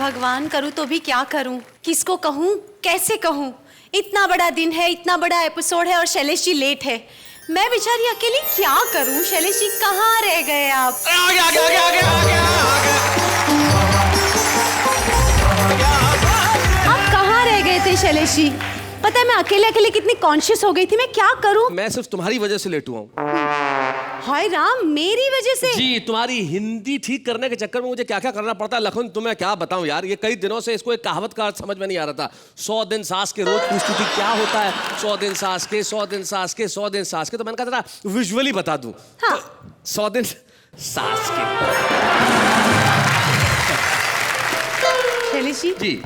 भगवान, करूं तो भी क्या करूं, किसको कहूं, कैसे कहूं। इतना बड़ा दिन है, इतना बड़ा एपिसोड है और शैलेश जी लेट है। मैं बेचारी अकेली क्या करूं। शैलेश जी कहाँ रह गए आप? आ गया। आप कहाँ रह गए थे शैलेश जी? पता है मैं अकेले अकेले कितनी कॉन्शियस हो गई थी। मैं क्या करूं? मैं सिर्फ तुम्हारी वजह से लेट हुआ हूँ। हाय राम, मेरी वजह से? जी, तुम्हारी हिंदी ठीक करने के चक्कर में मुझे क्या क्या करना पड़ता है लखन, तुम्हें क्या बताऊं यार। ये कई दिनों से इसको एक कहावत का अर्थ समझ में नहीं आ रहा था। 100 दिन सास के, रोज पूछती थी क्या होता है 100 दिन सास के, 100 दिन सास के, 100 दिन सास के। तो मैंने कहा था विजुअली बता दूं। हाँ। तो 100 दिन सास के। शैलेश जी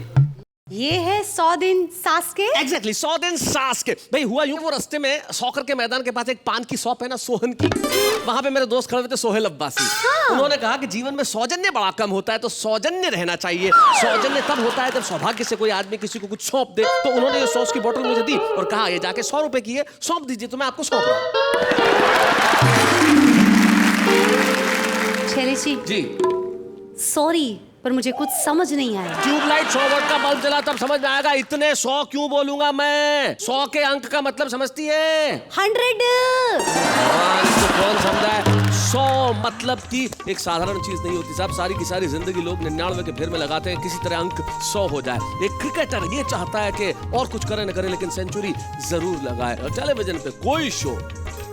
ये है 100 दिन सास के। एग्जैक्टली 100 दिन सास के। भाई हुआ यूं, वो रास्ते में सॉकर के मैदान के पास एक पान की शॉप है ना, सोहन की। वहां पे मेरे दोस्त खड़े हुए थे, सोहेल अब्बासी। हाँ। उन्होंने कहा कि जीवन में सौजन्य बड़ा कम होता है, तो सौजन्य रहना चाहिए। सौजन्य तब होता है जब सौभाग्य से कोई आदमी किसी को कुछ सौंप दे। तो उन्होंने ये सॉस की बोतल मुझे दी और कहा ये जाके 100 रुपए की है, सौंप दीजिए, तो मैं आपको सौंप रहा हूं। शैलेश जी सॉरी, पर मुझे कुछ समझ नहीं आया। ट्यूबलाइट 100 वाट का बल्ब जला तब समझ में आएगा। इतने 100 क्यों बोलूंगा मैं? 100 के अंक का मतलब समझती है? 100। इसको कौन समझा है? 100 मतलब की एक साधारण चीज नहीं होती साहब। सारी की सारी जिंदगी लोग 99 के फेर में लगाते हैं, किसी तरह अंक 100 हो जाए। एक क्रिकेटर ये चाहता है कि और कुछ करे न करे लेकिन सेंचुरी जरूर लगाए, और टेलीविजन पे कोई शो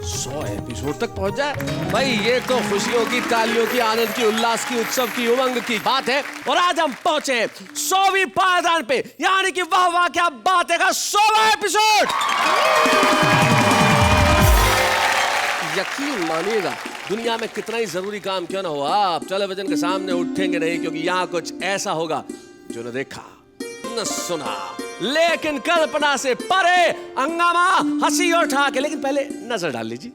100 एपिसोड तक पहुंच जाए। भाई ये तो खुशियों की, तालियों की, आनंद की, उल्लास की, उत्सव की, उमंग की बात है। और आज हम पहुंचे 100वीं पायदान पे, यानी कि वाह वाह क्या बात है का 100वां एपिसोड। यकीन मानिएगा, दुनिया में कितना ही जरूरी काम क्यों ना हो, आप टेलीविजन के सामने उठेंगे नहीं, क्योंकि यहाँ कुछ ऐसा होगा जो न देखा न सुना, लेकिन कल्पना से परे, हंगामा, हंसी और ठहाके। लेकिन पहले नजर डाल लीजिए।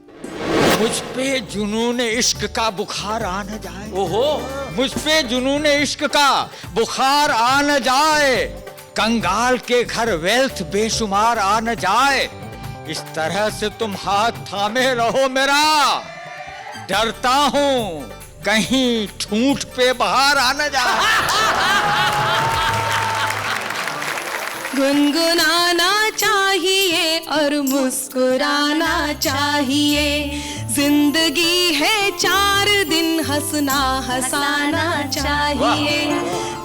मुझ पे जुनून इश्क का बुखार आ न जाए। ओहो, मुझ पे जुनून इश्क का बुखार आ न जाए, कंगाल के घर वेल्थ बेशुमार आ न जाए। इस तरह से तुम हाथ थामे रहो मेरा, डरता हूं कहीं ठूंठ पे बाहर आ न जाए। गुनगुनाना चाहिए और मुस्कुराना चाहिए, जिंदगी है 4 दिन हंसना हंसाना चाहिए।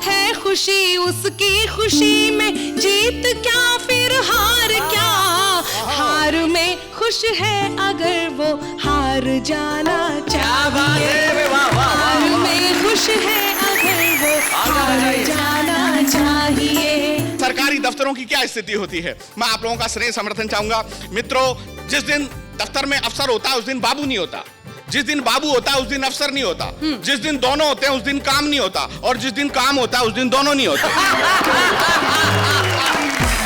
है खुशी उसकी खुशी में, जीत क्या फिर हार क्या, हार में खुश है अगर वो हार जाना चाहिए। हार में खुश है अगर वो हार जाना चाहिए। सरकारी दफ्तरों की क्या स्थिति होती है, मैं आप लोगों का श्रेय समर्थन चाहूंगा। मित्रों, जिस दिन दफ्तर में अफसर होता है उस दिन बाबू नहीं होता, जिस दिन बाबू होता है उस दिन अफसर नहीं होता, जिस दिन दोनों होते हैं उस दिन काम नहीं होता, और जिस दिन काम होता है उस दिन दोनों नहीं होते।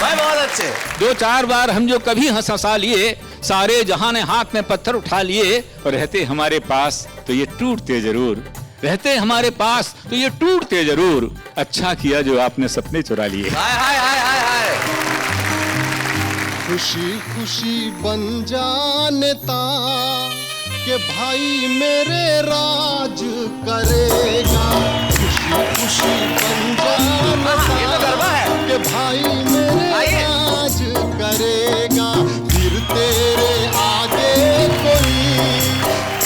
भाई बहुत अच्छे। 2-4 बार हम जो कभी हंसा लिए, सारे जहां ने हाथ में पत्थर उठा लिए, और रहते हमारे पास तो ये टूटते जरूर, रहते हमारे पास तो ये टूटते जरूर। अच्छा किया जो आपने सपने चुरा लिए। हाय हाय हाय हाय हाय। खुशी खुशी बन जानता कि भाई मेरे राज करेगा। खुशी खुशी बन जानता कि भाई मेरे राज करेगा। फिर तेरे आगे कोई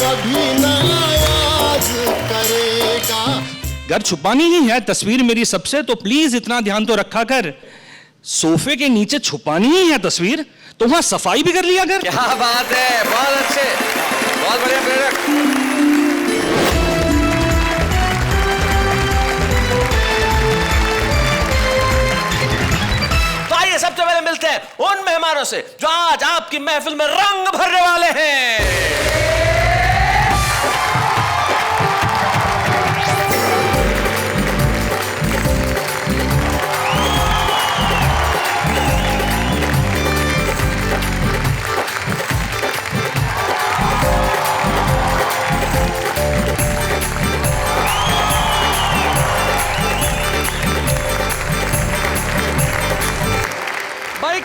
कभी ना याद करेगा। घर छुपानी ही है तस्वीर मेरी सबसे, तो प्लीज इतना ध्यान तो रखा कर, सोफे के नीचे छुपानी ही है तस्वीर, तो वहां सफाई भी कर लिया कर। क्या बात है, बहुत अच्छे, बहुत बढ़िया प्रेरक। तो आइए सबसे पहले मिलते हैं उन मेहमानों से जो आज आपकी महफिल में रंग भरने वाले हैं।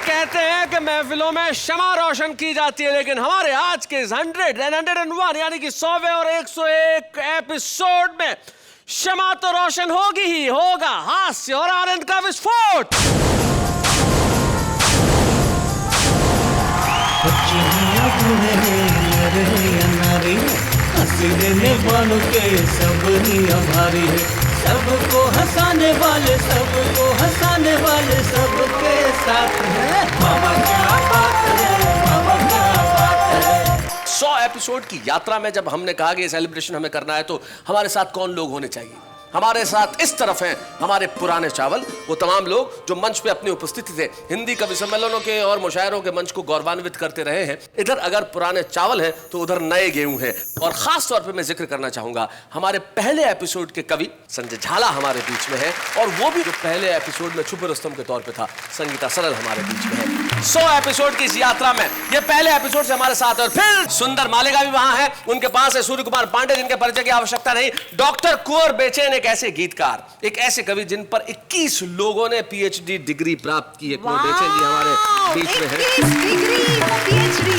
कहते हैं कि महफिलों में शमा रोशन की जाती है, लेकिन हमारे आज के 100 and 101 यानी कि 100वें और 101 एपिसोड में क्षमा तो रोशन होगी ही होगा, हास्य और आनंद का विस्फोट। हंसने वालों के सब ही आभारी है, सबको हंसाने वाले सबके साथ है। बाबा क्या बात है, बाबा क्या बात है। 100 एपिसोड की यात्रा में जब हमने कहा कि ये सेलिब्रेशन हमें करना है, तो हमारे साथ कौन लोग होने चाहिए? हमारे साथ इस तरफ हैं हमारे पुराने चावल, वो तमाम लोग जो मंच पे अपनी उपस्थिति थे हिंदी कवि सम्मेलनों के और मुशायरों के मंच को गौरवान्वित करते रहे हैं। इधर अगर पुराने चावल हैं तो उधर नए गेहूं हैं। और खास तौर पे मैं जिक्र करना चाहूंगा हमारे पहले एपिसोड के कवि संजय झाला हमारे बीच में है, और वो भी जो पहले एपिसोड में छुपे रुस्तम के तौर पे था, संगीता सरल हमारे बीच में है। 100 एपिसोड की इस यात्रा में ये पहले एपिसोड से हमारे साथ, और फिर सुंदर मालेगा भी वहां है, उनके पास है सूर्य कुमार पांडे जिनके परिचय की आवश्यकता नहीं, डॉक्टर कुंवर बेचैन एक ऐसे गीतकार, एक ऐसे कवि जिन पर 21 लोगों ने पीएचडी डिग्री प्राप्त की है। कुंवर बेचैन जी हमारे बीच में है। 21 डिग्री पीएचडी,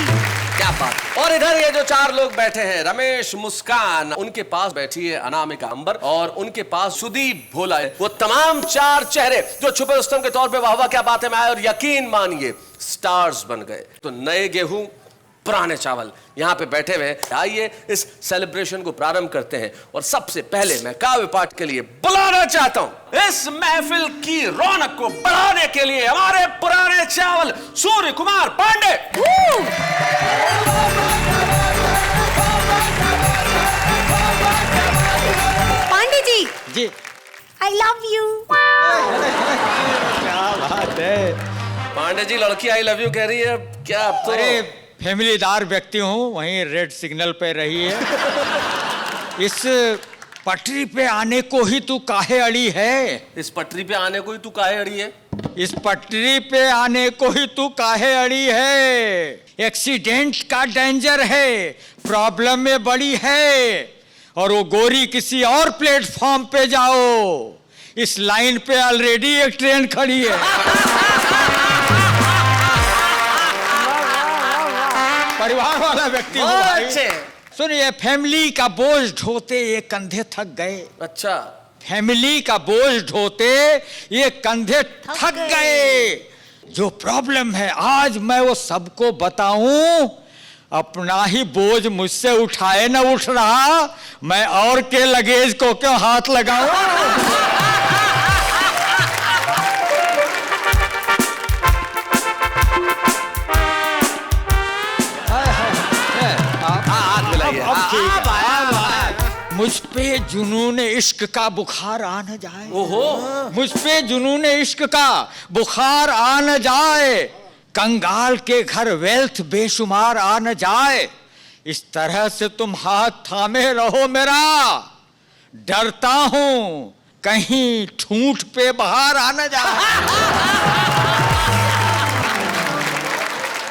क्या बात। और इधर ये जो 4 लोग बैठे हैं, रमेश, मुस्कान, उनके पास बैठी है अनामिका अंबर, और उनके पास सुदीप भोला है। वो तमाम 4 चेहरे जो छुपे रुस्तम के तौर पे वाह वाह क्या बातें में आए और यकीन मानिए स्टार्स बन गए। तो नए गेहूं पुराने चावल यहां पे बैठे हुए हैं। आइए इस सेलिब्रेशन को प्रारंभ करते हैं। और सबसे पहले मैं काव्य पाठ के लिए बुलाना चाहता हूं इस महफिल की रौनक को बढ़ाने के लिए हमारे पुराने चावल सूर्य कुमार पांडे। पांडे जी जी आई लव यू। क्या बात है। पांडे जी लड़की आई लव यू कह रही है, क्या आप तो अरे फैमिलीदार व्यक्ति हूँ, वहीं रेड सिग्नल पे रही है। इस पटरी पे आने को ही तू काहे अड़ी है? इस पटरी पे आने को ही तू काहे अड़ी है? इस पटरी पे आने को ही तू काहे अड़ी है? एक्सीडेंट का डेंजर है, प्रॉब्लम में बड़ी है, और वो गोरी किसी और प्लेटफॉर्म पे जाओ। इस लाइन पे ऑलरेडी एक ट्रेन खड़ी है। परिवार वाला व्यक्ति हूँ भाई। अच्छे। सुनिए, फैमिली का बोझ ढोते ये कंधे थक गए। अच्छा, फैमिली का बोझ ढोते ये कंधे थक गए। जो प्रॉब्लम है आज मैं वो सबको बताऊं, अपना ही बोझ मुझसे उठाए न उठ रहा, मैं और के लगेज को क्यों हाथ लगाऊं? मुझ पे जुनून इश्क का बुखार आ न जाए। ओहो, मुझ पे जुनून इश्क का बुखार आ न जाए, कंगाल के घर वेल्थ बेशुमार आ न जाए। इस तरह से तुम हाथ थामे रहो मेरा, डरता हूं कहीं ठूंठ पे बाहर आ न जाए।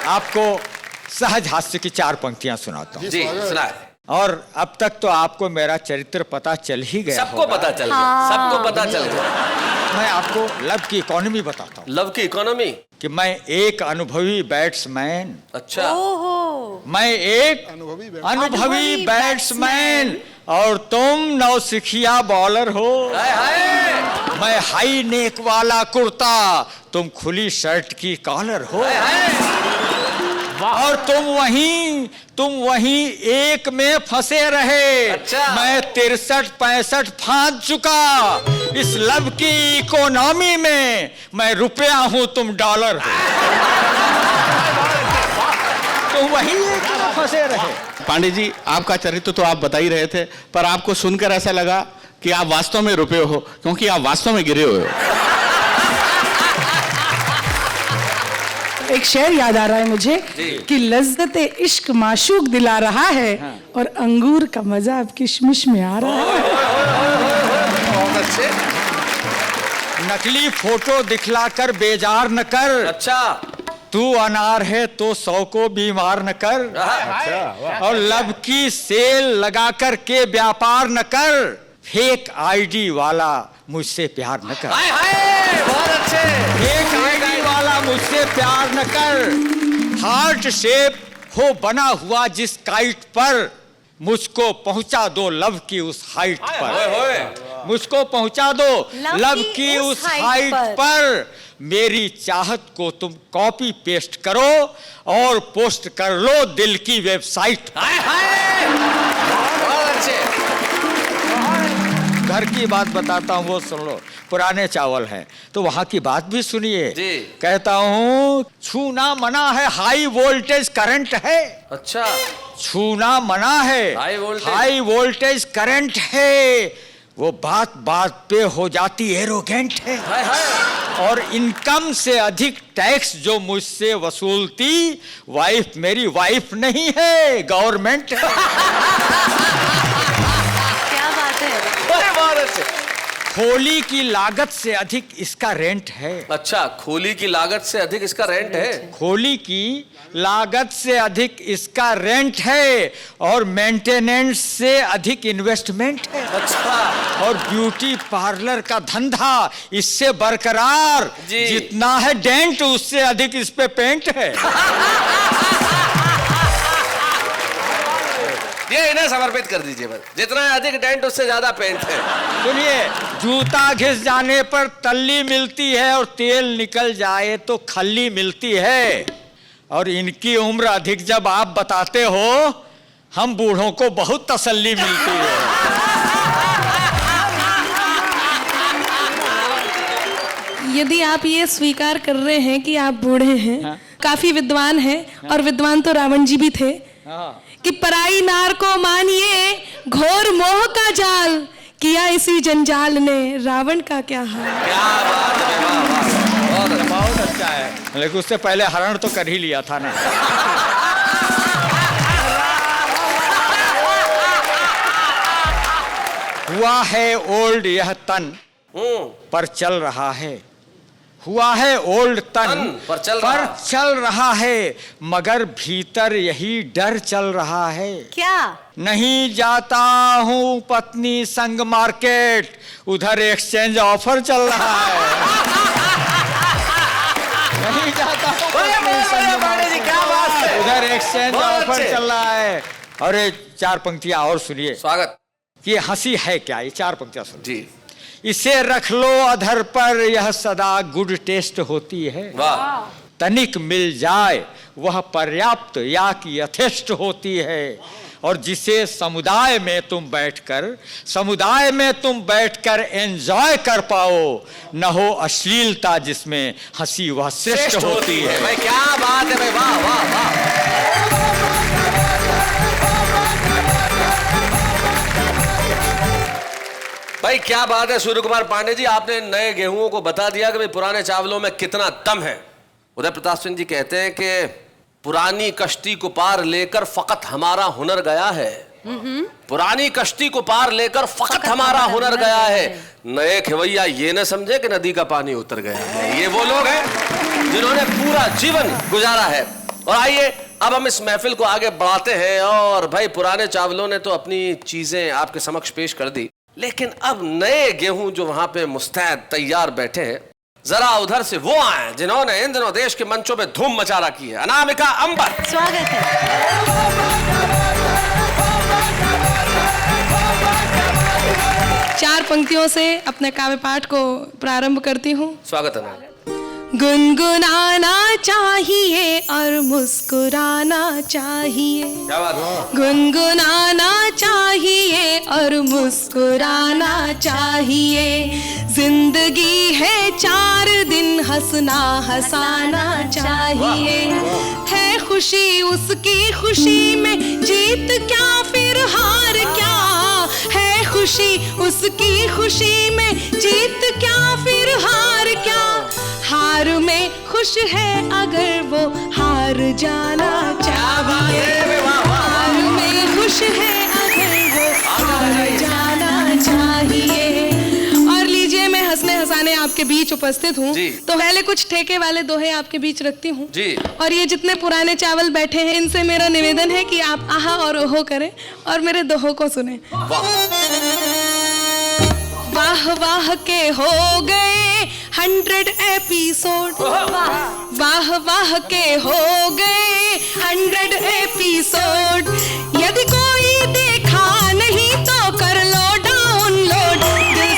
आपको सहज हास्य की 4 पंक्तियां सुनाता हूं। जी सुनाए। और अब तक तो आपको मेरा चरित्र पता चल ही गया सबको होगा। पता चल गया, सबको पता चल गया। मैं आपको लव की इकोनॉमी बताता हूँ लव की इकोनॉमी। कि मैं एक अनुभवी बैट्समैन, अच्छा, ओहो, मैं एक अनुभवी बैट्समैन, और तुम नौसिखिया बॉलर हो। हाय हाय, मैं हाई नेक वाला कुर्ता, तुम खुली शर्ट की कॉलर हो। हाय हाय। और तुम वहीं एक में फंसे रहे। अच्छा। मैं 63-65 फांद चुका। इस लव की इकोनॉमी में मैं रुपया हूं, तुम डॉलर हो। तुम वहीं एक में फंसे रहे। पांडे जी, आपका चरित्र तो आप बता ही रहे थे, पर आपको सुनकर ऐसा लगा कि आप वास्तव में रुपये हो, क्योंकि आप वास्तव में गिरे हुए हो। एक शेर याद आ रहा है मुझे कि लज्जत इश्क माशूक दिला रहा है, और अंगूर का मजा अब किशमिश में आ रहा है। बहुत अच्छे। नकली फोटो दिखलाकर बेजार न कर। अच्छा, तू अनार है तो 100 को बीमार न कर। और लब की सेल लगाकर के व्यापार न कर। फेक आईडी वाला मुझसे प्यार न कर। हाय हाय, बहुत अच्छे। फेक आईडी वाला मुझसे प्यार न कर। हार्ट शेप हो बना हुआ जिस काइट पर, मुझको पहुंचा दो लव की उस हाइट पर। ओए होए। मुझको पहुंचा दो लव की उस हाइट पर। मेरी चाहत को तुम कॉपी पेस्ट करो और पोस्ट कर लो दिल की वेबसाइट। बहुत अच्छे। घर की बात बताता हूँ, वो सुन लो। पुराने चावल हैं तो वहां की बात भी सुनिए। कहता हूँ छूना मना है, हाई वोल्टेज करंट है। अच्छा, छूना मना है, हाई वोल्टेज करंट है। वो बात बात पे हो जाती एरोगेंट है। और इनकम से अधिक टैक्स जो मुझसे वसूलती, वाइफ मेरी वाइफ नहीं है, गवर्नमेंट है। क्या बात है। बहुत अच्छे। खोली की लागत से अधिक इसका रेंट है। अच्छा, खोली की लागत से अधिक इसका रेंट है। खोली की लागत से अधिक इसका रेंट है और मेंटेनेंस से अधिक इन्वेस्टमेंट है। अच्छा। और ब्यूटी पार्लर का धंधा इससे बरकरार, जितना है डेंट उससे अधिक इस पे पेंट है। ये इन्हें समर्पित कर दीजिए बस। जितना अधिक डेंट उससे ज्यादा पेंट है। सुनिए, जूता घिस जाने पर तल्ली मिलती है और तेल निकल जाए तो खल्ली मिलती है। और इनकी उम्र अधिक जब आप बताते हो, हम बूढ़ों को बहुत तसल्ली मिलती है। यदि आप ये स्वीकार कर रहे हैं कि आप बूढ़े हैं, काफी विद्वान हैं, और विद्वान तो रावण जी भी थे, कि पराई नार को मानिए घोर मोह का जाल, किया इसी जंजाल ने रावण का क्या हाल। क्या बात है, बहुत अच्छा है। लेकिन उससे पहले हरण तो कर ही लिया था ना। हुआ है ओल्ड यह तन पर चल रहा है। हुआ है ओल्ड तन पर चल रहा है, मगर भीतर यही डर चल रहा है। क्या? नहीं जाता हूँ पत्नी संग मार्केट, उधर एक्सचेंज ऑफर चल रहा है। नहीं जाता हूँ क्या बात है, उधर एक्सचेंज ऑफर चल रहा है। अरे चार पंक्तियां और सुनिए। स्वागत। ये हंसी है क्या? ये चार पंक्तियां सुनिए जी। इसे रख लो अधर पर, यह सदा गुड टेस्ट होती है। वाह। तनिक मिल जाए वह पर्याप्त या कि यथेष्ट होती है। और जिसे समुदाय में तुम बैठकर एंजॉय कर पाओ, न हो अश्लीलता जिसमें हंसी वह श्रेष्ठ होती है। भाई क्या बात है भाई, वाह वाह वाह। भाई क्या बात है सूर्य कुमार पांडे जी, आपने नए गेहूं को बता दिया कि भाई पुराने चावलों में कितना दम है। उदय प्रताप सिंह जी कहते हैं कि पुरानी कश्ती को पार लेकर फकत हमारा हुनर गया है। पुरानी कश्ती को पार लेकर फकत हमारा हुनर गया है। नए खेवैया ये न समझे कि नदी का पानी उतर गया है। ये वो लोग हैं जिन्होंने पूरा जीवन गुजारा है। और आइए अब हम इस महफिल को आगे बढ़ाते हैं। और भाई पुराने चावलों ने तो अपनी चीजें आपके समक्ष पेश कर दी, लेकिन अब नए गेहूं जो वहां पे मुस्तैद तैयार बैठे हैं, जरा उधर से वो आए जिन्होंने इन दिनों देश के मंचों पे धूम मचा रखी है। अनामिका अंबर, स्वागत है। चार पंक्तियों से अपने काव्य पाठ को प्रारंभ करती हूँ। स्वागत है। गुनगुनाना चाहिए और मुस्कुराना चाहिए। क्या बात है? गुनगुनाना चाहिए और मुस्कुराना चाहिए। जिंदगी है 4 दिन, हंसना हंसाना चाहिए। है खुशी उसकी खुशी में, जीत क्या फिर हार क्या। है खुशी उसकी खुशी में, जीत क्या फिर हार क्या। हार में खुश है अगर वो हार जाना चाहिए। हार में खुश है अगर वो हार जाना चाहिए। और लीजिए, मैं हंसने हंसाने आपके बीच उपस्थित हूँ, तो पहले कुछ ठेके वाले दोहे आपके बीच रखती हूँ। और ये जितने पुराने चावल बैठे हैं, इनसे मेरा निवेदन है कि आप आहा और ओहो करें और मेरे दोहों को सुने। वाह वाह के हो गए 100 एपिसोड। वाह वाह के हो गए 100 एपिसोड। यदि कोई देखा नहीं तो कर लो डाउनलोड। दिल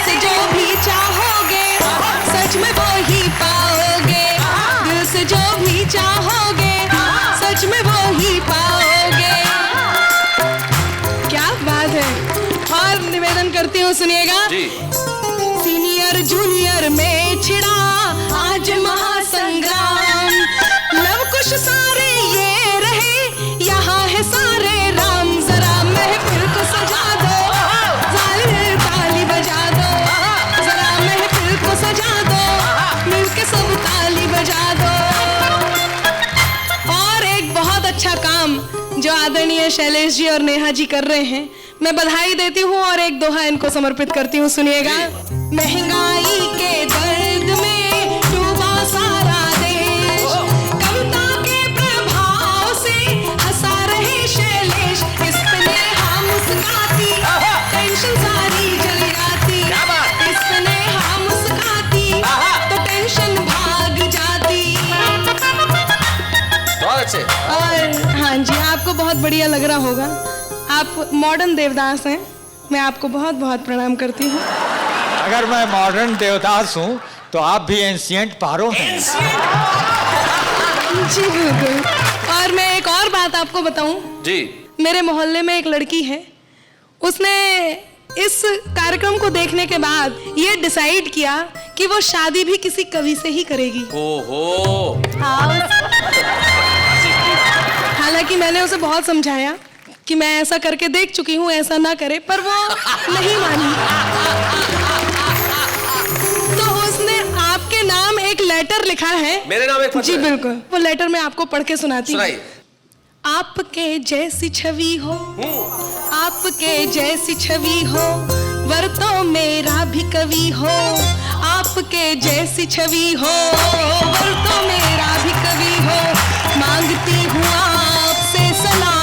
सुनिएगा। सीनियर जूनियर में छिड़ा आज महासंग्राम, लव कुश सारे ये रहे, यहाँ है सारे राम। जरा महफिल को सजा दो, जालिम ताली बजा दो, जरा महफिल को सजा दो, मिलके सब ताली बजा दो। और एक बहुत अच्छा काम जो आदरणीय शैलेश जी और नेहा जी कर रहे हैं, मैं बधाई देती हूँ और एक दोहा इनको समर्पित करती हूँ, सुनिएगा। महंगाई के दर्द में डूबा सारा देश, कविता के प्रभाव से हंसा रहे शैलेश, इस पे नेहा मुस्कुराती, टेंशन सारी चली जाती, इस पे नेहा मुस्कुराती, तो टेंशन भाग जाती। बहुत अच्छे। और हाँ जी, आपको बहुत बढ़िया लग रहा होगा, आप मॉडर्न देवदास हैं, मैं आपको बहुत बहुत प्रणाम करती हूँ। अगर मैं मॉडर्न देवदास हूँ तो आप भी एंशिएंट पारो हैं। जी बिल्कुल। और मैं एक और बात आपको बताऊं जी, मेरे मोहल्ले में एक लड़की है, उसने इस कार्यक्रम को देखने के बाद ये डिसाइड किया कि वो शादी भी किसी कवि से ही करेगी। ओहो। हालांकि मैंने उसे बहुत समझाया कि मैं ऐसा करके देख चुकी हूँ, ऐसा ना करे, पर वो नहीं मानी। तो उसने आपके नाम एक लेटर लिखा है। मेरे नाम एक पत्र जी है? बिल्कुल, वो लेटर मैं आपको पढ़ के सुनाती हूँ। सुनाइए। आपके जैसी छवि हो, आपके जैसी छवि हो, वर तो मेरा भी कवि हो, आपके जैसी छवि हो, वर तो मेरा भी कवि हो, मांगती हूँ आपसे सलाम,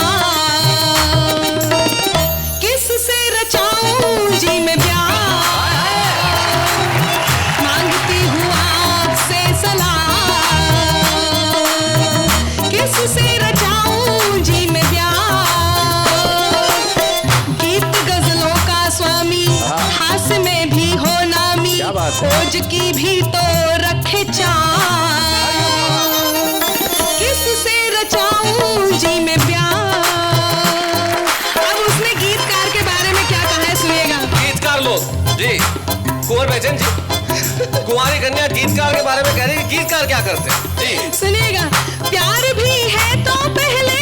किससे रचाऊं जी मैं प्यार, मांगती हूँ आपसे सलाम, किससे रचाऊं जी मैं प्यार, गीत गजलों का स्वामी, हास्य में भी हो नामी, खोज की भी तो रखे चार, किससे रचाऊं जी मैं प्यार। अब उसने गीतकार के बारे में क्या कहा है, सुनिएगा। गीतकार लोग जी, कुंवर बेचन जी, कुंवारी कन्या गीतकार के बारे में कह रही है, गीतकार क्या करते हैं जी? सुनिएगा। प्यार भी है तो पहले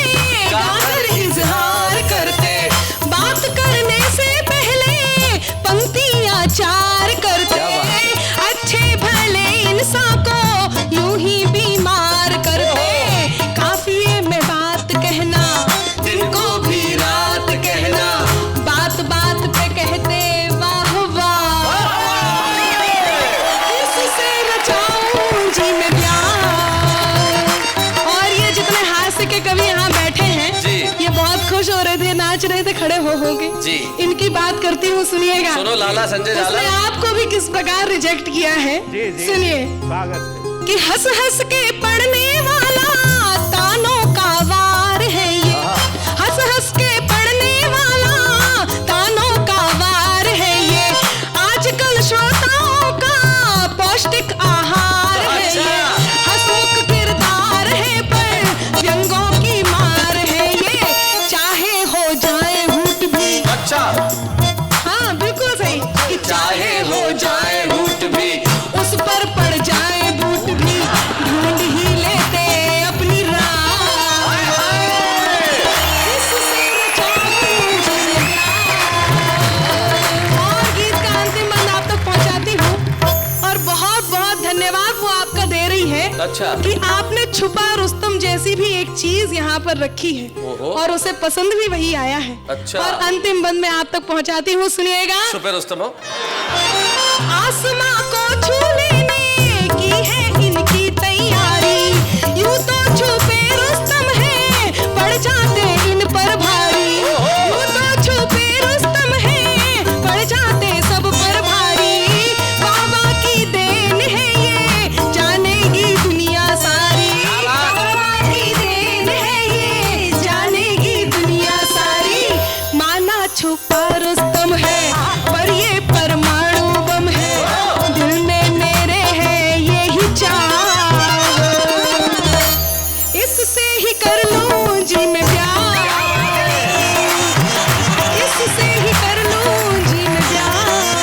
गाकर इजहार करते, बात करने से पहले पंक्तियां चार करते, अच्छे भले इंसान को यूं ही बीमार करते, काफिये में बात कहना, दिन को भी रात कहना, बात बात पे कहते वाह वाह, किससे रचाऊं जी मैं प्यार। और ये जितने हास्य के कवि यहाँ बैठे हैं, ये बहुत खुश हो रहे थे, नाच रहे थे खड़े हो के जी। इनकी बात करती हूँ, सुनिएगा। सुनो लाला संजय लाला। उसने आपको भी किस प्रकार रिजेक्ट किया है, सुनिए। कि हंस हंस के पढ़ने वाला तानों का वार है ये, हंस हंस के पढ़ने वाला तानों का वार है ये, आजकल श्रोताओं का पौष्टिक आहार है ये, हंसमुख किरदार है पर व्यंगों की मार है ये, चाहे हो जाए हूट भी। अच्छा। हाँ बिल्कुल सही, कि चाहे हो जाए हूट भी, उस पर पड़ जाए बूट भी, ढूंढ ही लेते अपनी राह, किससे रचाऊं जी मैं प्यार। और गीत का अंतिम बंद आप तक पहुंचाती हूँ, और बहुत बहुत धन्यवाद वो आपका दे रही है। अच्छा। कि आपने छुपा रुस्तम जैसी भी एक चीज यहाँ पर रखी है, और उसे पसंद भी वही आया है। अच्छा। और अंतिम बंद में आप तक पहुंचाती हूँ, सुनिएगा। छुपे रुस्तम हो। आसमां को छू लेने की है इनकी तैयारी, यूं तो छुपे रुस्तम है, पड़ जाते इन पर भारी, यूं तो छुपे रुस्तम है, पड़ जाते सब पर भारी, बाबा की देन है ये, जानेगी दुनिया सारी, बाबा की देन है ये, जानेगी दुनिया सारी, माना छुपा रुस्तम है पर ये परमाणु बम है, दिल में मेरे है यही चाह, इससे ही कर लूं जी मैं प्यार, इससे ही कर लूं जी मैं प्यार।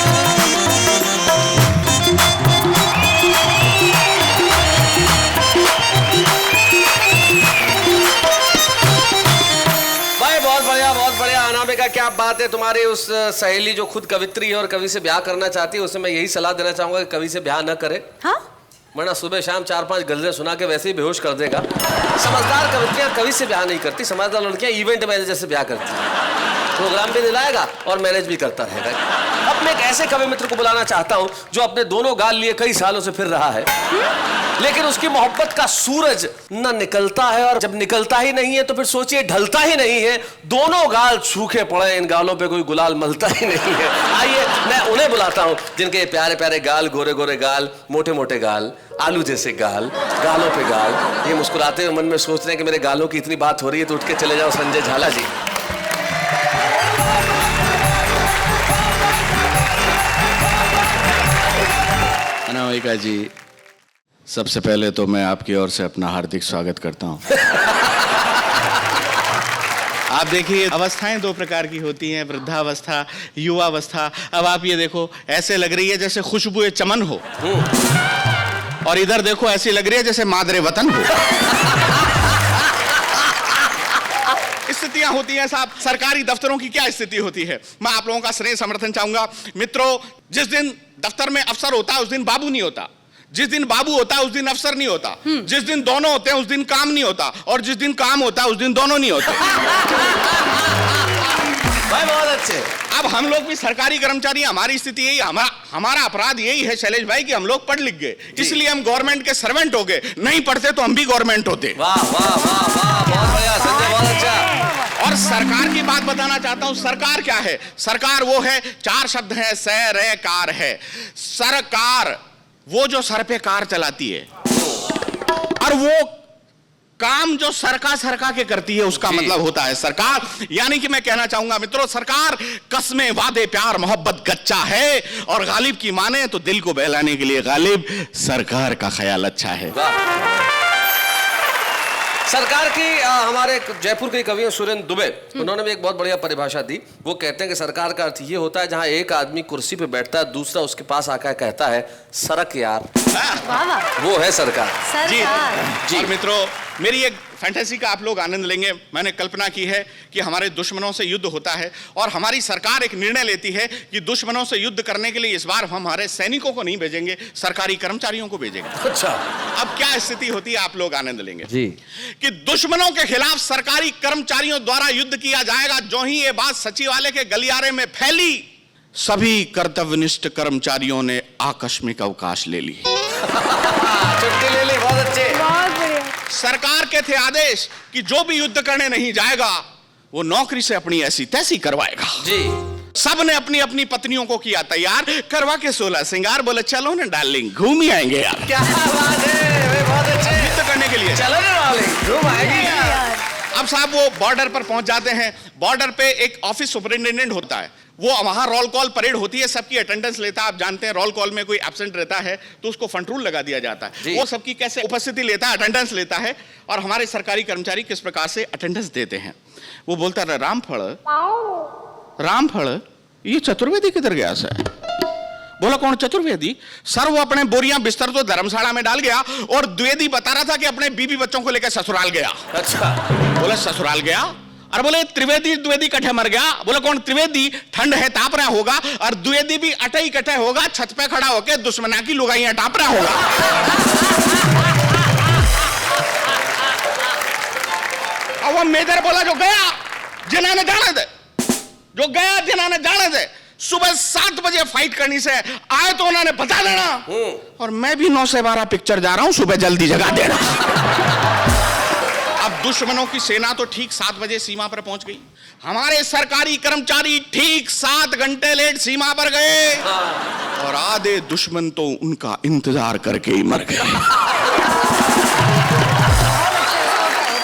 सोचने का क्या बात है। तुम्हारी उस सहेली जो खुद कवित्री है और कवि से ब्याह करना चाहती है, उसे मैं यही सलाह देना चाहूंगा कि कवि से ब्याह न करे। हाँ, वरना सुबह शाम 4-5 गजलें सुना के वैसे ही बेहोश कर देगा। समझदार कवित्रियां कवि से ब्याह नहीं करती, समझदार लड़कियां इवेंट मैनेजर से ब्याह करती हैं। प्रोग्राम भी दिलाएगा और मैनेज भी करता रहेगा। अब मैं एक ऐसे कवि मित्र को बुलाना चाहता हूं जो अपने दोनों गाल लिए कई सालों से फिर रहा है, लेकिन उसकी मोहब्बत का सूरज न निकलता है, और जब निकलता ही नहीं है तो फिर सोचिए ढलता ही नहीं है। दोनों गाल सूखे पड़े, इन गालों पे कोई गुलाल मलता ही नहीं है। आइए मैं उन्हें बुलाता हूं जिनके प्यारे प्यारे गाल, गोरे गोरे गाल, मोटे मोटे गाल, आलू जैसे गाल, गालों पे गाल, ये मुस्कुराते हुए मन में सोच रहे हैं कि मेरे गालों की इतनी बात हो रही है तो उठ के चले जाओ संजय झाला जी। अनामिका जी, सबसे पहले तो मैं आपकी ओर से अपना हार्दिक स्वागत करता हूं। आप देखिए, अवस्थाएं दो प्रकार की होती हैं, वृद्धावस्था, युवावस्था। अब आप ये देखो, ऐसे लग रही है जैसे खुशबुए चमन हो, और इधर देखो ऐसी लग रही है जैसे मादरे वतन हो। स्थितियां होती हैं साहब। सरकारी दफ्तरों की क्या स्थिति होती है, मैं आप लोगों का स्नेह समर्थन चाहूंगा। मित्रों, जिस दिन दफ्तर में अफसर होता है उस दिन बाबू नहीं होता, जिस दिन बाबू होता है उस दिन अफसर नहीं होता, जिस दिन दोनों होते हैं उस दिन काम नहीं होता, और जिस दिन काम होता है उस दिन दोनों नहीं होते। भाई बहुत अच्छे। अब हम लोग भी सरकारी कर्मचारी, हमारी स्थिति यही, हमारा अपराध यही है शैलेश भाई कि हम लोग पढ़ लिख गए, इसलिए हम गवर्नमेंट के सर्वेंट हो गए। नहीं पढ़ते तो हम भी गवर्नमेंट होते। वाह वाह वाह वाह, बहुत बढ़िया संजय, बहुत अच्छा। और सरकार की बात बताना चाहता हूं। सरकार क्या है? सरकार वो है, 4 शब्द हैं, सै रे कार है। सरकार वो जो सर पे कार चलाती है, और वो काम जो सरका के करती है, उसका मतलब होता है सरकार। यानी कि मैं कहना चाहूंगा मित्रों, सरकार कसमें, वादे, प्यार, मोहब्बत गच्चा है, और गालिब की माने तो दिल को बहलाने के लिए गालिब सरकार का ख्याल अच्छा है। सरकार की हमारे जयपुर के कवि सुरेंद्र दुबे, उन्होंने भी एक बहुत बढ़िया परिभाषा दी। वो कहते हैं कि सरकार का अर्थ ये होता है जहां एक आदमी कुर्सी पे बैठता है, दूसरा उसके पास आकर कहता है सरक यार। वो है सरकार। जी जी। और मित्रों, मेरी एक फैंटेसी का आप लोग आनंद लेंगे। मैंने कल्पना की है कि हमारे दुश्मनों से युद्ध होता है, और हमारी सरकार एक निर्णय लेती है कि दुश्मनों से युद्ध करने के लिए इस बार हम हमारे सैनिकों को नहीं भेजेंगे, सरकारी कर्मचारियों को भेजेंगे। अच्छा, अब क्या स्थिति होती है आप लोग आनंद लेंगे जी। कि दुश्मनों के खिलाफ सरकारी कर्मचारियों द्वारा युद्ध किया जाएगा। जो ही ये बात सचिवालय के गलियारे में फैली, सभी कर्तव्यनिष्ठ कर्मचारियों ने आकस्मिक अवकाश ले ली। छुट्टी ले ली, बहुत अच्छे। सरकार के थे आदेश कि जो भी युद्ध करने नहीं जाएगा वो नौकरी से अपनी ऐसी तैसी करवाएगा। जी। सब ने अपनी अपनी पत्नियों को किया तैयार, करवा के 16 श्रृंगार। बोले चलो ना डार्लिंग, घूम ही आएंगे यार। क्या बात है, बहुत अच्छे। युद्ध करने के लिए चलो ना डार्लिंग, घूम आएंगे यार। अब साहब वो बॉर्डर पर पहुंच जाते हैं। बॉर्डर पे एक ऑफिस सुपरिटेंडेंट होता है, वो वहां रोल कॉल परेड होती है, सबकी अटेंडेंस लेता है। आप जानते हैं रोल कॉल में कोई एब्सेंट रहता है तो उसको फ्रंट रूल लगा दिया जाता है। वो सबकी कैसे उपस्थिति लेता है, अटेंडेंस लेता है। और हमारे सरकारी कर्मचारी किस प्रकार से अटेंडेंस देते हैं, वो बोलता है रामफल ये चतुर्वेदी किधर गया सर? बोला कौन चतुर्वेदी? सर वो अपने बोरियां बिस्तर तो धर्मशाला में डाल गया, और द्विवेदी बता रहा था कि अपने बीबी बच्चों को लेकर ससुराल गया। अच्छा। बोले ससुराल गया? और बोले त्रिवेदी द्विवेदी कट्ठे मर गया। बोले कौन त्रिवेदी? ठंड है ताप रहा होगा, और द्विवेदी भी अटे ही कट्ठे होगा, छत पे खड़ा होकर दुश्मना की लुगाइयां टाप रहा होगा। अब वो मेजर बोला जो गया जिन्होंने जाने दे, जो गया जिन्होंने जाने दे। सुबह 7 बजे फाइट करनी से आए तो उन्होंने बता देना, और मैं भी 9 से 12 पिक्चर जा रहा हूं, सुबह जल्दी जगा देना। अब दुश्मनों की सेना तो ठीक 7 बजे सीमा पर पहुंच गई। हमारे सरकारी कर्मचारी ठीक 7 घंटे लेट सीमा पर गए, और आधे दुश्मन तो उनका इंतजार करके ही मर गए।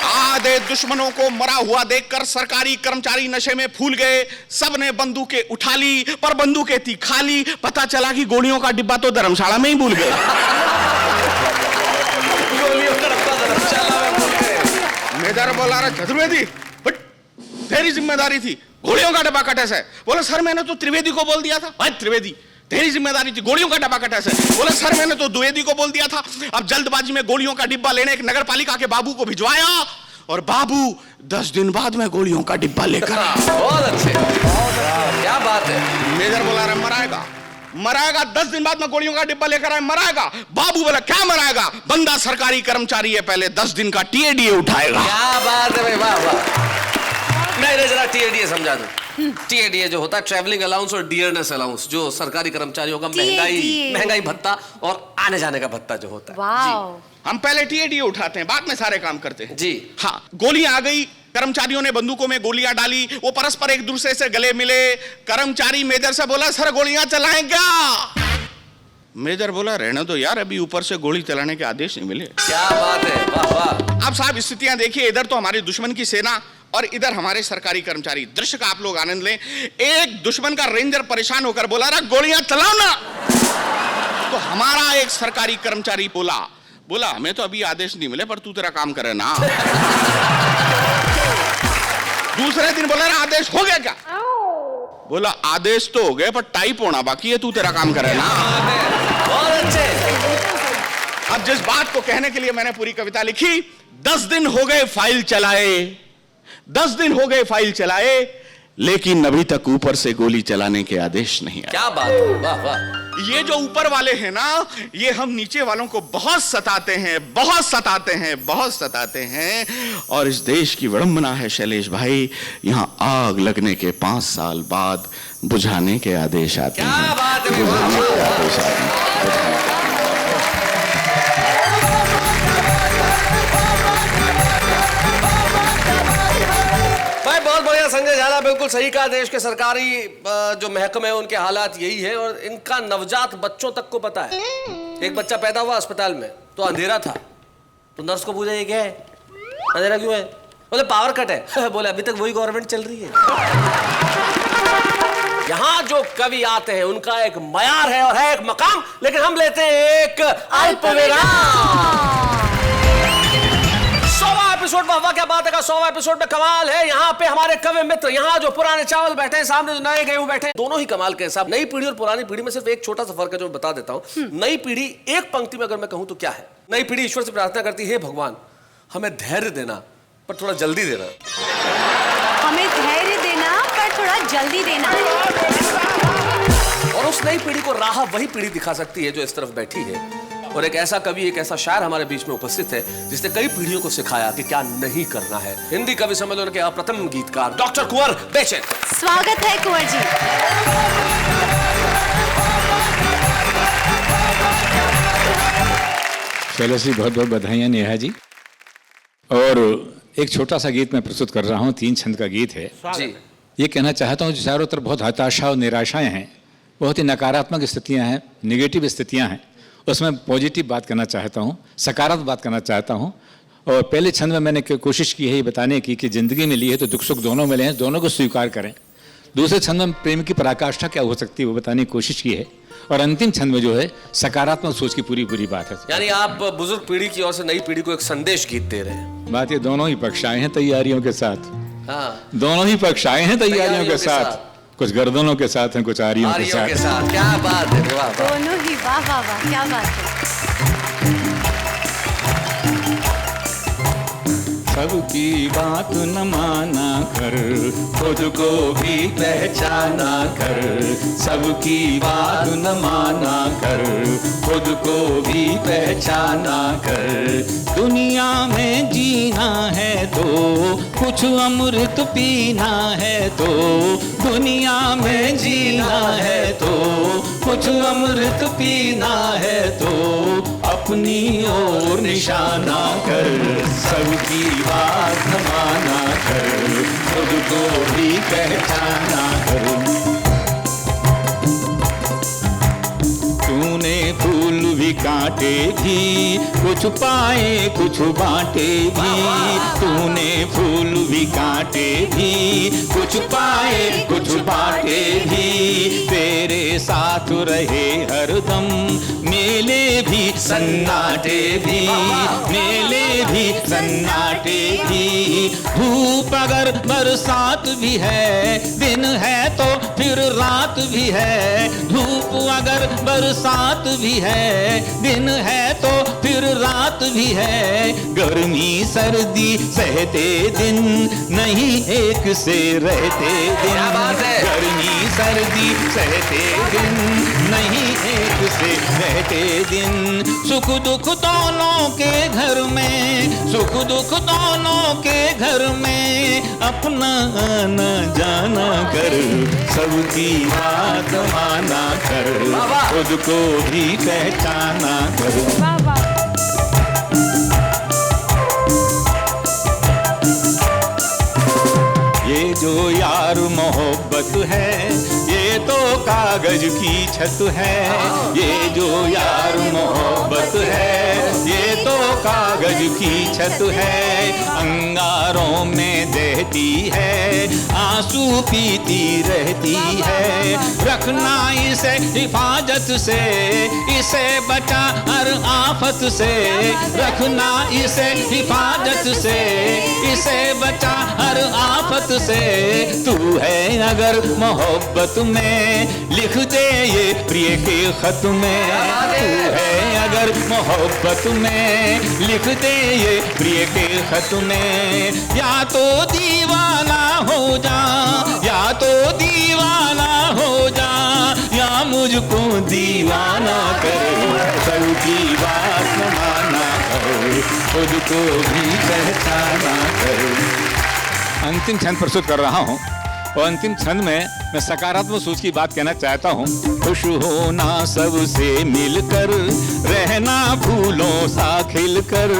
आधे दुश्मनों को मरा हुआ देखकर सरकारी कर्मचारी नशे में फूल गए। सबने बंदूकें उठा ली, पर बंदूकें थी खाली। पता चला कि गोलियों का डिब्बा तो धर्मशाला में ही भूल गए। मेजर बोला रहा चतुर्वेदी तेरी जिम्मेदारी थी, गोलियों का डब्बा कटे से। बोले सर मैंने तो त्रिवेदी को बोल दिया था। भाई त्रिवेदी तेरी जिम्मेदारी थी, गोलियों का डब्बा कटे से। बोले सर मैंने तो द्विवेदी को बोल दिया था। अब जल्दबाजी में गोलियों का डिब्बा लेने एक नगर पालिका के बाबू को भिजवाया, और बाबू 10 दिन बाद में गोलियों का डिब्बा लेकर आया। बहुत अच्छे, क्या बात है। मेजर बोला रहा मराएगा, मराएगा, 10 दिन बाद में गोलियों का डिब्बा लेकर आए, मराएगा। बाबू बोला क्या मराएगा, बंदा सरकारी कर्मचारी है, पहले 10 दिन का टीएडीए उठाएगा। क्या बात है भाई, वाह वाह। नहीं जरा टीएडीए समझा दो। टीएडीए जो होता है ट्रैवलिंग अलाउंस और डियरनेस अलाउंस, जो सरकारी कर्मचारियों का महंगाई भत्ता और आने जाने का भत्ता जो होता है। वाह। हम पहले टीएडीए उठाते हैं, बाद में सारे काम करते हैं जी। हाँ, गोलियां आ गई, कर्मचारियों ने बंदूकों में गोलियां डाली, वो परस्पर एक दूसरे से गले मिले। कर्मचारी मेजर से बोला सर गोलियां चलाएं क्या? मेजर बोला रहने दो यार, अभी ऊपर से गोली चलाने के आदेश नहीं मिले। क्या बात है, वाह वाह। अब साहब स्थितियां देखिए, इधर तो हमारे दुश्मन की सेना और इधर हमारे सरकारी कर्मचारी। दृश्य का आप लोग आनंद लें। एक दुश्मन का रेंजर परेशान होकर बोला अरे गोलियां चलाओ ना, तो हमारा एक सरकारी कर्मचारी बोला हमें तो अभी आदेश नहीं मिले, पर तू तेरा काम करे ना। दूसरे दिन बोला आदेश हो गया क्या? बोला आदेश तो हो गया, पर टाइप होना बाकी है, तू तेरा काम करे ना। बहुत अच्छे। अब जिस बात को कहने के लिए मैंने पूरी कविता लिखी, 10 दिन हो गए फाइल चलाए, 10 दिन हो गए फाइल चलाए, लेकिन अभी तक ऊपर से गोली चलाने के आदेश नहीं आए। क्या बात है, वाह वाह। ये जो ऊपर वाले हैं ना, ये हम नीचे वालों को बहुत सताते हैं, बहुत सताते हैं, बहुत सताते हैं। और इस देश की विडंबना है शैलेश भाई, यहाँ आग लगने के 5 साल बाद बुझाने के आदेश आते हैं। क्या बात है, बुझाने के आदेश आते हैं। बहुत बढ़िया संजय झाला, बिल्कुल सही कहा। देश के सरकारी जो महकमे हैं उनके हालात यही है, और इनका नवजात बच्चों तक को पता है। एक बच्चा पैदा हुआ अस्पताल में तो अंधेरा था, तो नर्स को पूछा ये क्या है, अंधेरा क्यों है? बोले पावर कट है। बोले अभी तक वही गवर्नमेंट चल रही है। यहाँ जो कवि आते हैं उनका एक मयार है और है एक मकाम, लेकिन हम लेते हैं एक अल्पविराम। 100वां एपिसोड में, वाह क्या बात है, 100वां एपिसोड में कमाल है। यहाँ पे हमारे कवि मित्र, यहाँ जो पुराने चावल बैठे हैं, सामने जो नए गेहूं बैठे हैं, दोनों ही कमाल के हैं साहब। नई पीढ़ी और पुरानी पीढ़ी में सिर्फ एक छोटा सा फर्क है जो मैं बता देता हूँ। नई पीढ़ी एक पंक्ति में अगर मैं कहूँ तो क्या है, नई पीढ़ी ईश्वर से प्रार्थना करती है, हे भगवान हमें धैर्य देना पर थोड़ा जल्दी देना, हमें धैर्य देना पर थोड़ा जल्दी देना। और उस नई पीढ़ी को राह वही पीढ़ी दिखा सकती है जो इस तरफ बैठी है। और एक ऐसा कवि, एक ऐसा शायर हमारे बीच में उपस्थित है जिसने कई पीढ़ियों को सिखाया कि क्या नहीं करना है। हिंदी कवि सम्मेलन के अप्रतिम गीतकार डॉक्टर कुंवर बेचैन। स्वागत है कुंवर जी। शैलेश जी बहुत बहुत बधाइयाँ नेहा जी। और एक छोटा सा गीत मैं प्रस्तुत कर रहा हूँ, 3 छंद का गीत है जी। ये कहना चाहता हूँ, चारों तरफ बहुत हताशा और निराशाएं हैं, बहुत ही नकारात्मक स्थितियां हैं, निगेटिव स्थितियां हैं। उसमें पॉजिटिव बात करना चाहता हूँ, सकारात्मक बात करना चाहता हूँ। और पहले छंद में मैंने कोशिश की है ये बताने की कि ज़िंदगी मिली है तो दुख सुख दोनों मिले हैं, दोनों को स्वीकार करें। दूसरे छंद में प्रेम की पराकाष्ठा क्या हो सकती है वो बताने की कोशिश की है। और अंतिम छंद में जो है सकारात्मक सोच की पूरी बात है। यानी आप बुजुर्ग पीढ़ी की ओर से नई पीढ़ी को एक संदेश गीत दे रहे हैं। बात ये दोनों ही पक्ष आए हैं तैयारियों के साथ। हाँ, दोनों ही पक्ष आए हैं तैयारियों के साथ, कुछ गर्दनों के साथ हैं, कुछ आरियों के साथ। क्या बात है, वाह वाह। दोनों ही, वाह वाह वाह, क्या बात है। सबकी बात न माना कर, खुद को भी पहचाना कर। सबकी बात न माना कर, खुद को भी पहचाना कर। दुनिया में जीना है तो कुछ अमृत पीना है, तो दुनिया में जीना है तो कुछ अमृत पीना है, तो अपनी ओर निशाना कर। सबकी बात न माना कर, खुद को भी पहचाना कर। तूने फूल भी काटे भी, कुछ पाए कुछ बांटे भी। तूने फूल भी काटे भी, कुछ पाए कुछ बांटे भी। तेरे साथ रहे हरदम मेले भी सन्नाटे भी, मेले भी सन्नाटे भी। धूप अगर बरसात भी है, दिन है तो फिर रात भी है। धूप अगर बरसात भी है, दिन है तो फिर रात भी है, गर्मी सर्दी सहते दिन, नहीं एक से रहते दिन। गर्मी सर्दी सहते दिन, नहीं एक से रहते दिन। सुख दुख दोनों के घर में, सुख दुख दोनों के घर में, अपना आना जाना कर, सबकी बात माना कर, खुद को भी पहचाना कर। ये जो यार मोहब्बत है, ये तो कागज की छत है। ये जो यार मोहब्बत है, ये तो कागज की छत है। अंगारों में दहती है, आंसू पीती रहती है। रखना इसे हिफाजत से, इसे बचा हर आफत से। रखना इसे हिफाजत से, इसे बचा हर आफत से। तू है अगर मोहब्बत में, लिख दे ये प्रिय के खत में। तू है अगर मोहब्बत में, लिख दे ये प्रिय के खत में। या तो दीवाना हो जा, या तो दीवाना हो जा, या मुझको दीवाना कर, सबकी बात माना कर, खुद को भी पहचाना कर। अंतिम छंद प्रस्तुत कर रहा हूं और अंतिम छंद में मैं सकारात्मक सोच की बात कहना चाहता हूं। खुश होना सबसे मिलकर, रहना फूलों सा खिलकर।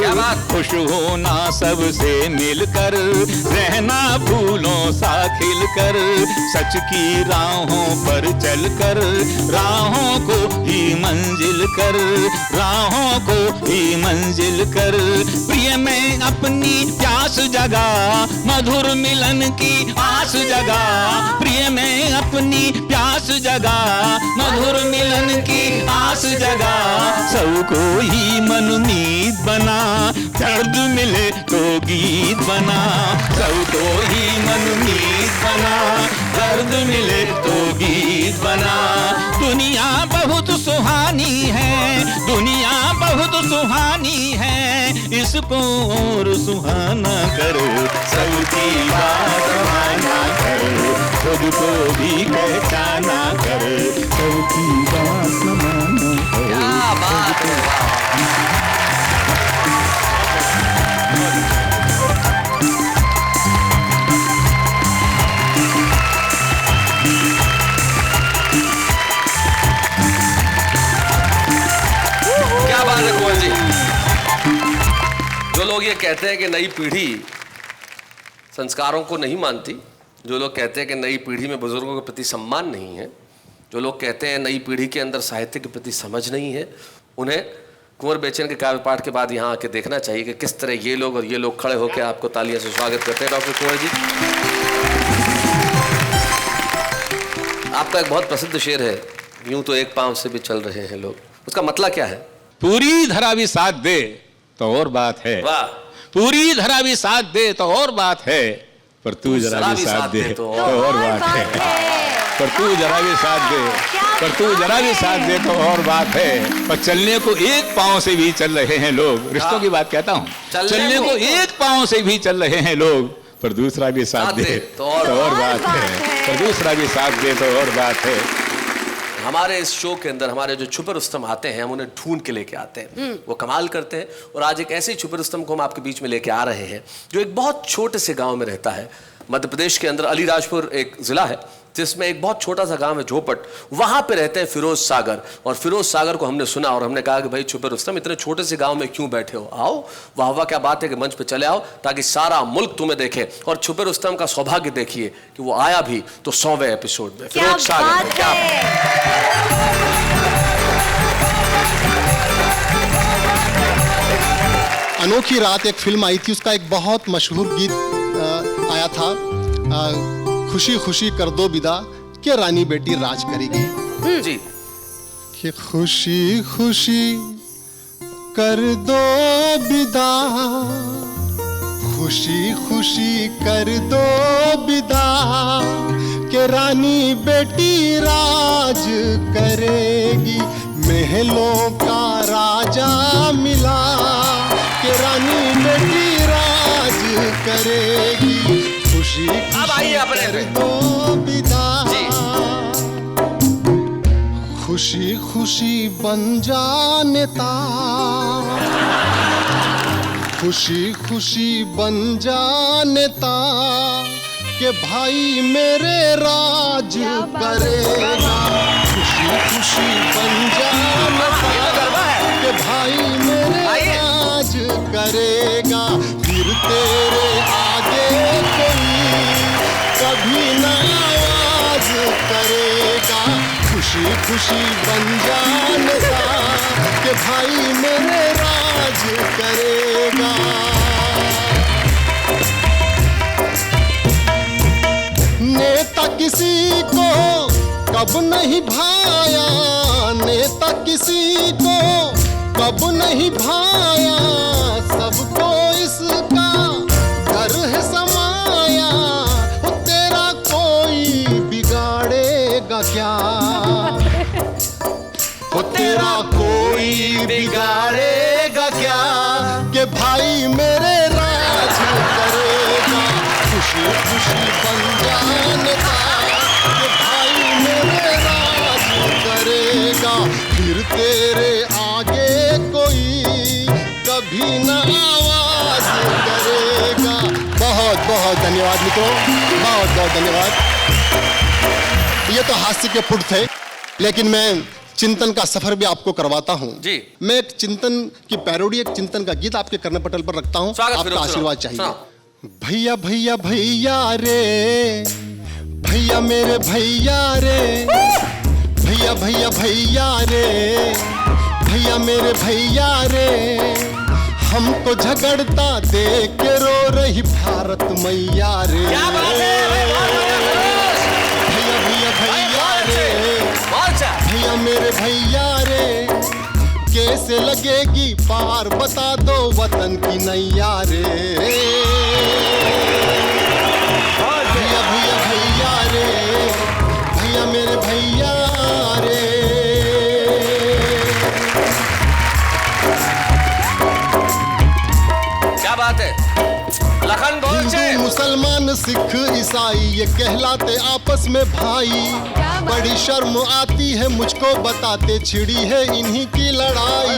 खुश होना सबसे मिलकर, रहना फूलों सा खिलकर। सच की राहों पर चलकर, राहों को ही मंजिल कर, राहों को ही मंजिल कर। प्रिय में अपनी प्यास जगा, मधुर मिलन की आस जगा। प्रिय में अपनी प्यास जगा, मधुर मिलन की आस जगा। सबको ही मनमीत बना, दर्द मिले तो गीत बना। सबको ही मनमीत बना, दर्द मिले तो गीत बना। दुनिया बहुत सुहानी है, दुनिया बहुत सुहानी है। इसको और सुहाना करो, सबकी बात माना करो, खुद को भी पहचाना करो, सबकी बात माना करो। क्या बात है। क्या बात है कुंवर जी। जो लोग ये कहते हैं कि नई पीढ़ी संस्कारों को नहीं मानती, जो लोग कहते हैं कि नई पीढ़ी में बुजुर्गों के प्रति सम्मान नहीं है, जो लोग कहते हैं नई पीढ़ी के अंदर साहित्य के प्रति समझ नहीं है, उन्हें कुंवर बेचैन के काव्य पाठ के बाद यहाँ आके देखना चाहिए कि किस तरह ये लोग और ये लोग खड़े होकर आपको तालियों से स्वागत करते हैं। डॉक्टर कुंवर जी, आपका एक बहुत प्रसिद्ध शेर है, यूं तो एक पांव से भी चल रहे हैं लोग। उसका मतलब क्या है? पूरी धरा भी साथ दे तो और बात है। वाह। पूरी धरा भी साथ दे तो और बात है, पर तू जरा भी साथ दे तो और बात है। पर तू जरा भी साथ दे, पर तू जरा भी साथ दे तो और बात है। पर चलने को एक पांव से भी चल रहे हैं लोग। रिश्तों की बात कहता हूँ। चलने को एक पांव से भी चल रहे हैं लोग, पर दूसरा भी साथ दे तो और बात है। पर दूसरा भी साथ दे तो और बात है। हमारे इस शो के अंदर हमारे जो छुपे रुस्तम आते हैं, हम उन्हें ढूंढ के लेके आते हैं, वो कमाल करते हैं। और आज एक ऐसे छुपे रुस्तम को हम आपके बीच में लेके आ रहे हैं जो एक बहुत छोटे से गांव में रहता है। मध्य प्रदेश के अंदर अलीराजपुर एक जिला है जिसमें एक बहुत छोटा सा गांव है झोपट, वहां पे रहते हैं फिरोज सागर। और फिरोज सागर को हमने सुना और हमने कहा कि भाई छुपे रुस्तम इतने छोटे से गांव में क्यों बैठे हो, आओ वाह वाह क्या बात है कि मंच पे चले आओ ताकि सारा मुल्क तुम्हें देखे। और छुपे रुस्तम का सौभाग्य देखिए कि वो आया भी तो 100वें एपिसोड में। फिरोज सागर, क्या अनोखी रात एक फिल्म आई थी, उसका एक बहुत मशहूर गीत आया था, खुशी खुशी कर दो विदा के रानी बेटी राज करेगी जी। कि खुशी खुशी कर दो विदा, खुशी खुशी कर दो विदा के रानी बेटी राज करेगी। महलों का राजा मिला कि रानी बेटी राज करेगी, खुशी अब आइए अपने कर पे। दो विदा, खुशी खुशी बन जा नेता, खुशी खुशी बन जा नेता कि भाई मेरे राज करेगा, खुशी खुशी बन जा नेता कि भाई मेरे राज करेगा, फिर तेरे आगे कोई कभी ना आवाज करेगा, खुशी खुशी बन जा नेता कि भाई मेरे राज करेगा। नेता किसी को कब नहीं भाया, नेता किसी को कब नहीं भाया, सबको इसका डर है समाया, तेरा कोई बिगाड़ेगा क्या, तेरा कोई बिगाड़ेगा क्या कि भाई मेरे राज करेगा, खुशी खुशी बन जा नेता कि भाई मेरे राज करेगा, फिर तेरे आगे कोई कभी न आवाज करेगा। बहुत बहुत धन्यवाद मित्रों, बहुत बहुत धन्यवाद। ये तो हास्य के पुट थे, लेकिन मैं चिंतन का सफर भी आपको करवाता हूँ जी। मैं एक चिंतन की पैरोडी, एक चिंतन का गीत आपके कर्णपटल पर रखता हूँ, आपका आशीर्वाद चाहिए। भैया भैया भैया रे, भैया मेरे भैया रे, भैया भैया भैया रे, भैया मेरे भैया रे, हमको झगड़ता देख के रो रही भारत मैया रे, भैया भैया भैया रे, भैया मेरे भैया रे, कैसे लगेगी पार बता दो वतन की नैया रे, भैया भैया भैया रे, भैया मेरे भैया रे। क्या बात है लखन बोल। हिंदू मुसलमान सिख ईसाई ये कहलाते आपस में भाई, बड़ी शर्म आती है मुझको बताते छिड़ी है इन्हीं की लड़ाई,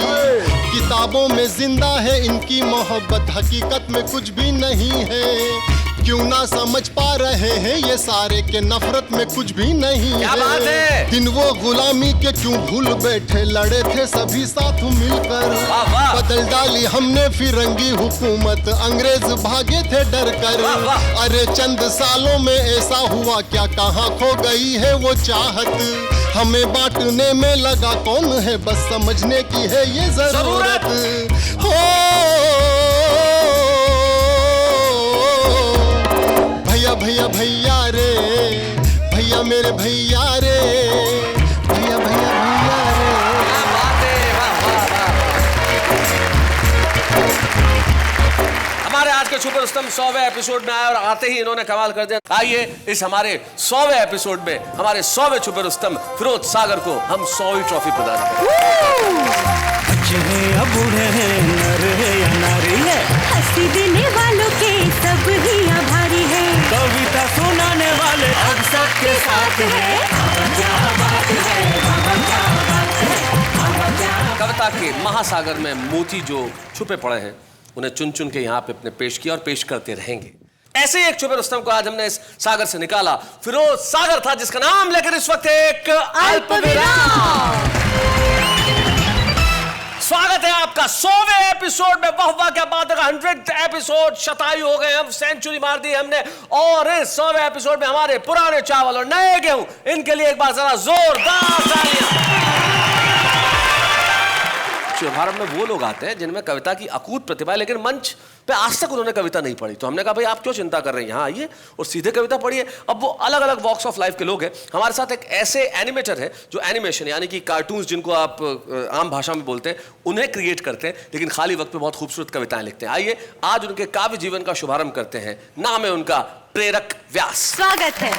किताबों में जिंदा है इनकी मोहब्बत हकीकत में कुछ भी नहीं है, क्यों ना समझ पा रहे हैं ये सारे के नफरत में कुछ भी नहीं क्या बात है? दिन वो गुलामी के क्यों भूल बैठे, लड़े थे सभी साथ मिलकर, बदल डाली हमने फिरंगी हुकूमत, अंग्रेज भागे थे डर कर, अरे चंद सालों में ऐसा हुआ क्या, कहाँ खो गई है वो चाहत, हमें बांटने में लगा कौन है, बस समझने की है ये जरूरत हो। भैया भैया भैया रे, भैया मेरे भैया रे, भैया भैया भैया रे। हमारे आज के सुपर स्तंभ 100वें एपिसोड में आए और आते ही इन्होंने कमाल कर दिया। आइए इस हमारे 100वें एपिसोड में हमारे 100वें सुपर स्तंभ फिरोज सागर को हम 100वीं ट्रॉफी प्रदान करें। बच्चे हैं या बूढ़े हैं, नर है या नारी है, हंसी देने वालों के सब ही आभारी है, कविता सुनाने वाले अब सबके साथ है। क्या बात है, क्या बात है, कविता के महासागर में मोती जो छुपे पड़े हैं उन्हें चुन चुन के यहाँ पे अपने पेश किया और पेश करते रहेंगे। ऐसे ही एक छुपे रुस्तम को आज हमने इस सागर से निकाला। फिरोज सागर था जिसका नाम लेकर इस वक्त एक अल्पविराम। स्वागत है आपका 100वें एपिसोड में। वाह वाह क्या बात है, 100th एपिसोड, शतायु हो गए हम, सेंचुरी मार दी हमने। और इस 100वें एपिसोड में हमारे पुराने चावल और नए गेहूं, इनके लिए एक बार जरा जोरदार तालियां। शुभारंभ में वो लोग आते हैं जिनमें कविता की अकूत प्रतिभा है, लेकिन मंच पे आज तक उन्होंने कविता नहीं पढ़ी। तो हमने कहा भाई आप क्यों चिंता कर रहे हैं, यहाँ आइए और सीधे कविता पढ़िए। अब वो अलग अलग वॉक्स ऑफ लाइफ के लोग हैं। हमारे साथ एक ऐसे एनिमेटर है जो एनिमेशन यानी कि कार्टून्स जिनको आप आम भाषा में बोलते हैं उन्हें क्रिएट करते हैं, लेकिन खाली वक्त में बहुत खूबसूरत कविताएं लिखते हैं। आइए आज उनके काव्य जीवन का शुभारंभ करते हैं। नाम है उनका प्रेरक व्यास। स्वागत है।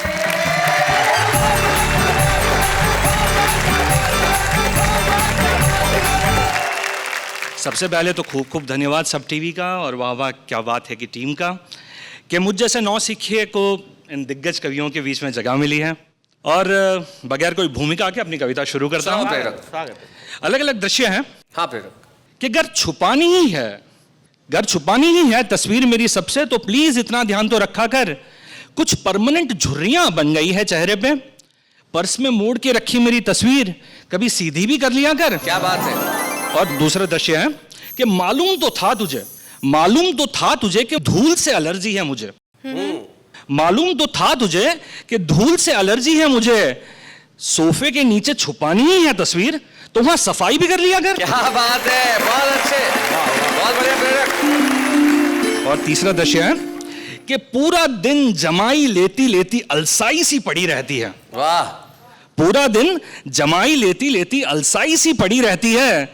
सबसे पहले तो खूब खूब धन्यवाद सब टीवी का, और वाह वाह क्या बात है कि टीम का, कि मुझ जैसे नौसिखिए को इन दिग्गज कवियों के बीच में जगह मिली है। और बगैर कोई भूमिका के अपनी कविता शुरू करता हूँ। अलग अलग दृश्य हैं। हाँ प्रेरक। कि घर छुपानी ही है तस्वीर मेरी सबसे, तो प्लीज इतना ध्यान तो रखा कर, कुछ परमानेंट झुर्रियां बन गई है चेहरे पे, पर्स में मोड़ के रखी मेरी तस्वीर कभी सीधी भी कर लिया कर। क्या बात है। और दूसरा दृश्य है कि मालूम तो था तुझे कि धूल से एलर्जी है मुझे। मालूम तो था तुझे कि धूल से एलर्जी है मुझे, सोफे के नीचे छुपानी ही है तस्वीर, तो वहां सफाई भी कर लिया कर। क्या बात है, बहुत अच्छे, बहुत बढ़िया प्रेरक। और तीसरा दृश्य है कि पूरा दिन जमाई लेती लेती अलसाई सी पड़ी रहती है। वाह। पूरा दिन जमाई लेती लेती अलसाई सी पड़ी रहती है,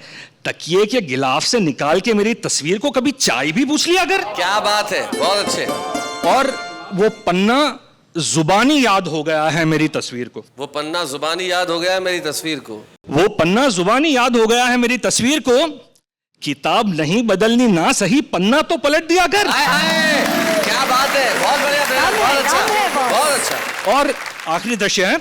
तकिए के गिलाफ से निकाल के मेरी तस्वीर को कभी चाय भी पूछ लिया कर। क्या बात है, बहुत अच्छे। और वो पन्ना जुबानी याद हो गया है मेरी तस्वीर को। वो पन्ना जुबानी याद हो गया है मेरी तस्वीर को। वो पन्ना जुबानी याद हो गया है मेरी तस्वीर को, किताब नहीं बदलनी ना सही, पन्ना तो पलट दिया कर। क्या बात है, बहुत बढ़िया प्रेरक, बहुत अच्छा, बहुत अच्छा। और आखिरी दृश्य है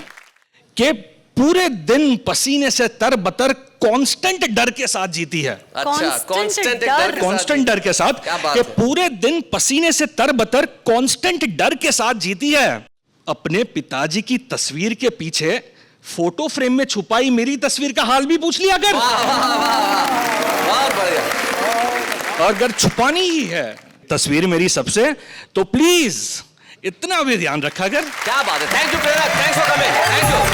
कि पूरे दिन पसीने से तरबतर कांस्टेंट डर के साथ जीती है। अच्छा, कांस्टेंट डर के साथ कि पूरे दिन पसीने से तरबतर कांस्टेंट डर के साथ जीती है। अपने पिताजी की तस्वीर के पीछे फोटो फ्रेम में छुपाई मेरी तस्वीर का हाल भी पूछ लिया कर। बहुत बढ़िया। और अगर छुपानी ही है तस्वीर मेरी सबसे, तो प्लीज इतना भी ध्यान रखा कर। क्या बात है, थैंक यू प्रेरक, thanks for coming, thank you so much.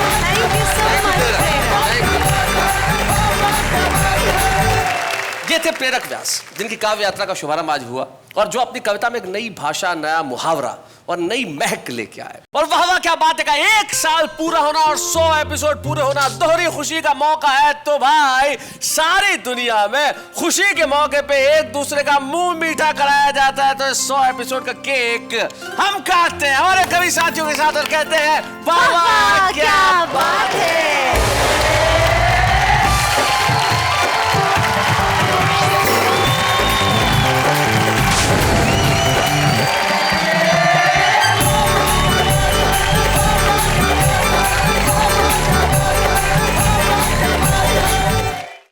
ये थे प्रेरक व्यास, जिनकी काव्य यात्रा का शुभारंभ आज हुआ, और जो अपनी कविता में एक नई भाषा, नया मुहावरा और नई महक लेके आए। और वाह वाह क्या बात है का 1 साल पूरा होना और 100 एपिसोड पूरे होना, दोहरी खुशी का मौका है। तो भाई सारी दुनिया में खुशी के मौके पे एक दूसरे का मुंह मीठा कराया जाता है, तो 100 एपिसोड का केक हम काटते हैं हमारे कवि साथियों के साथ और कहते हैं वाह वाह क्या बात है।